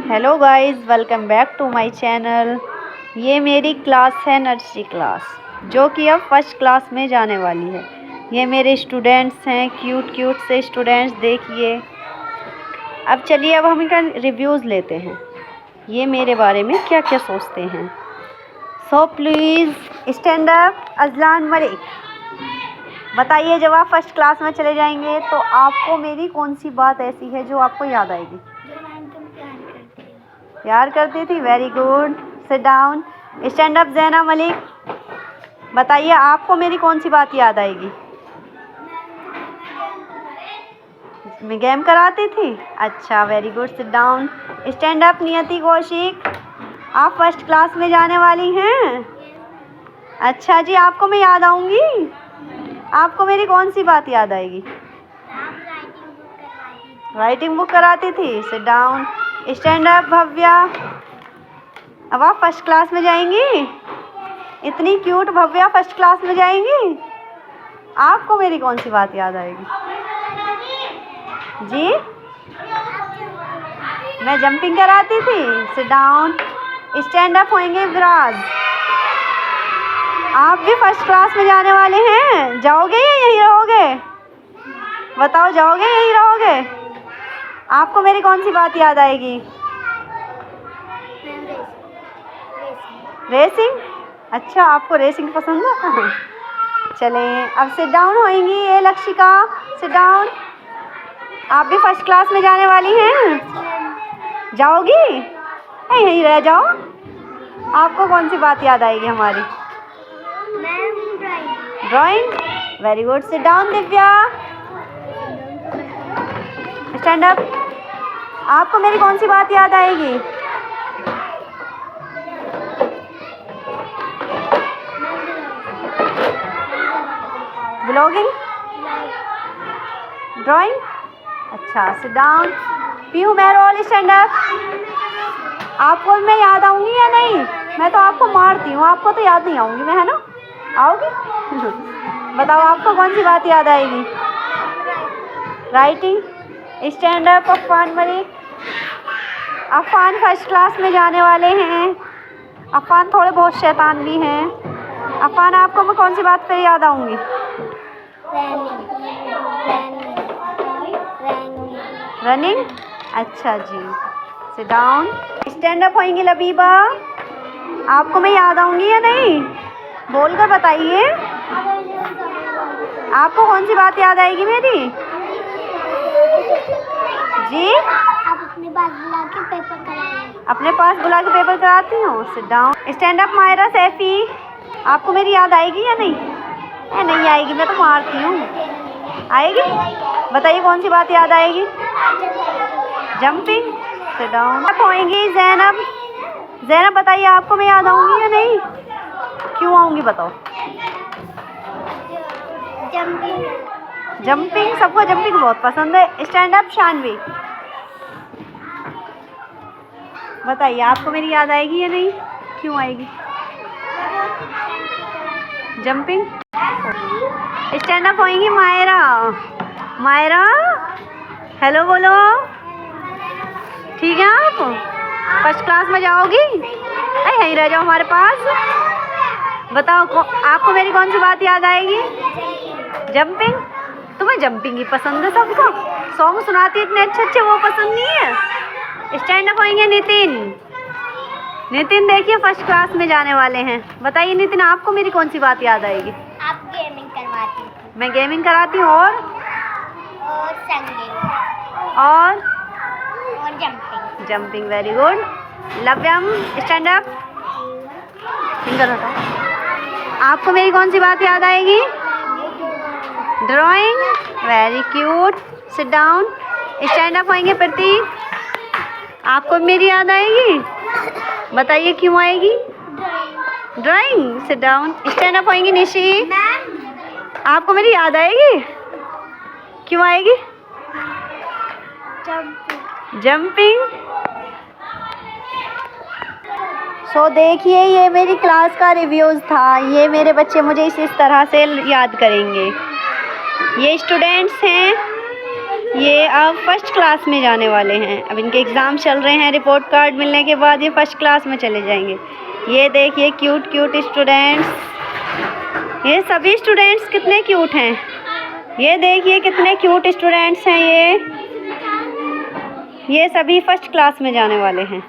Hello guys, welcome back to my channel. ये मेरी class है, नर्सरी क्लास, जो कि अब फर्स्ट क्लास में जाने वाली है। ये मेरे स्टूडेंट्स हैं, क्यूट क्यूट से स्टूडेंट्स, देखिए। अब चलिए, अब हम इनका रिव्यूज़ लेते हैं, ये मेरे बारे में क्या क्या सोचते हैं। So please stand up Azlan Malik. बताइए, जब आप फर्स्ट क्लास में चले जाएंगे तो आपको मेरी कौन सी बात ऐसी है जो आपको याद आएगी? प्यार करती थी। Very good, sit down. Stand up ज़ैना मलिक। बताइए, आपको मेरी कौन सी बात याद आएगी? मैं गेम कराती थी। अच्छा, very good, sit down. Stand up नियति कौशिक। आप फर्स्ट क्लास में जाने वाली हैं। अच्छा जी, आपको मैं याद आऊँगी? आपको मेरी कौन सी बात याद आएगी? राइटिंग बुक कराती थी। Seat down. Stand up Bhavya. अब आप फर्स्ट क्लास में जाएंगी? इतनी क्यूट भव्या फर्स्ट क्लास में जाएंगी? आपको मेरी कौन सी बात याद आएगी जी? मैं जंपिंग कराती थी। Seat down. स्टैंड अप होंगे विराज। आप भी फर्स्ट क्लास में जाने वाले हैं। जाओगे या यहीं रहोगे? बताओ, जाओगे या यहीं रहोगे? आपको मेरी कौन सी बात याद आएगी? रेसिंग। अच्छा, आपको रेसिंग पसंद है। चलें, अब सिट डाउन होएंगी। ये लक्षिका, सिट डाउन। आप भी फर्स्ट क्लास में जाने वाली हैं। जाओगी? यहीं रह जाओ। आपको कौन सी बात याद आएगी हमारी? Drawing. Very good, sit down Divya. Stand up. आपको मेरी कौन सी बात याद आएगी? ब्लॉगिंग। ड्राइंग। अच्छा, sit down. Pihu Mehrol, stand up. आपको मैं याद आऊँगी या नहीं? मैं तो आपको मारती हूँ, आपको तो याद नहीं आऊँगी मैं, है ना? आओगी? बताओ, आपको कौन सी बात याद आएगी? Writing. Stand up Afan Malik. Afan first class में जाने वाले हैं। अफान थोड़े बहुत शैतान भी हैं। अफान, आपको मैं कौन सी बात पर याद आऊँगी? रनिंग। अच्छा जी, सिट डाउन। स्टैंड अप होएंगी लबीबा। आपको मैं याद आऊँगी या नहीं? बोलकर बताइए, आपको कौन सी बात याद आएगी मेरी जी? अपने पास बुला के पेपर कराती हूँ। Sit down. Stand up Myra Saifi. आपको मेरी याद आएगी या नहीं? नहीं आएगी, मैं तो मारती हूँ। आएगी? बताइए, कौन सी बात याद आएगी? जंपिंग। Sit down. आप होएंगी ज़ैनब। ज़ैनब, बताइए, आपको मैं याद आऊँगी या नहीं? क्यों आऊँगी बताओ? जंपिंग। सबको जंपिंग बहुत पसंद है। Stand up Shanvi. बताइए, आपको मेरी याद आएगी या नहीं? क्यों आएगी? जंपिंग। स्टैंड अप होएंगी मायरा। मायरा, हेलो बोलो। ठीक है, आप फर्स्ट क्लास में जाओगी? यहीं रह जाओ हमारे पास। बताओ, आपको मेरी कौन सी बात याद आएगी? जंपिंग। तुम्हें जंपिंग ही पसंद है सबको। सॉन्ग सुनाती है इतने अच्छे अच्छे, वो पसंद नहीं है। स्टैंड अप होएंगे नितिन। नितिन, देखिए, फर्स्ट क्लास में जाने वाले हैं। बताइए नितिन, आपको मेरी कौन सी बात याद आएगी? आप गेमिंग करवाती थी। मैं गेमिंग कराती हूँ। और संगीत और jumping. Jumping. Very good. Lavyam, stand up. Finger हटाओ। आपको मेरी कौन सी बात याद आएगी? Drawing. Very cute, sit down. Stand up होएंगे प्रतीक। आपको मेरी याद आएगी? बताइए, क्यों आएगी? Drawing. Sit down. Stand up होएंगी निशी। आपको मेरी याद आएगी? क्यों आएगी? जंपिंग। सो देखिए, ये मेरी क्लास का रिव्यूज़ था। ये मेरे बच्चे मुझे इस तरह से याद करेंगे। ये स्टूडेंट्स हैं, ये अब फर्स्ट क्लास में जाने वाले हैं। अब इनके एग्ज़ाम चल रहे हैं, रिपोर्ट कार्ड मिलने के बाद ये फर्स्ट क्लास में चले जाएंगे। ये देखिए क्यूट क्यूट स्टूडेंट्स, ये सभी स्टूडेंट्स कितने क्यूट हैं। ये देखिए कितने क्यूट स्टूडेंट्स हैं ये सभी फर्स्ट क्लास में जाने वाले हैं।